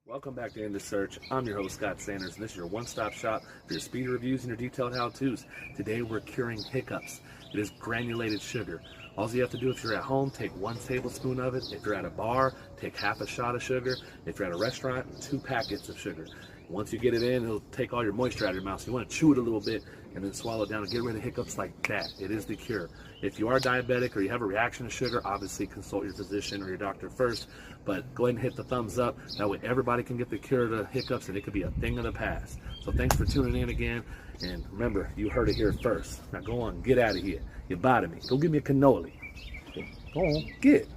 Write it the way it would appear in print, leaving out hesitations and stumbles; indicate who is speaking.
Speaker 1: Welcome back to In the Search. I'm your host, Scott Sanders, and this is your one-stop shop for your speed reviews and your detailed how-tos. Today we're curing hiccups. It is granulated sugar. All you have to do if you're at home, take 1 tablespoon of it. If you're at a bar, take half a shot of sugar. If you're at a restaurant, 2 packets of sugar. Once you get it in, it'll take all your moisture out of your mouth. So you want to chew it a little bit and then swallow it down and get rid of hiccups like that. It is the cure. If you are diabetic or you have a reaction to sugar, obviously consult your physician or your doctor first. But go ahead and hit the thumbs up. That way everybody can get the cure to hiccups and it could be a thing of the past. So thanks for tuning in again. And remember, you heard it here first. Now go on, get out of here. You bother me. Go give me a cannoli. Go on, get.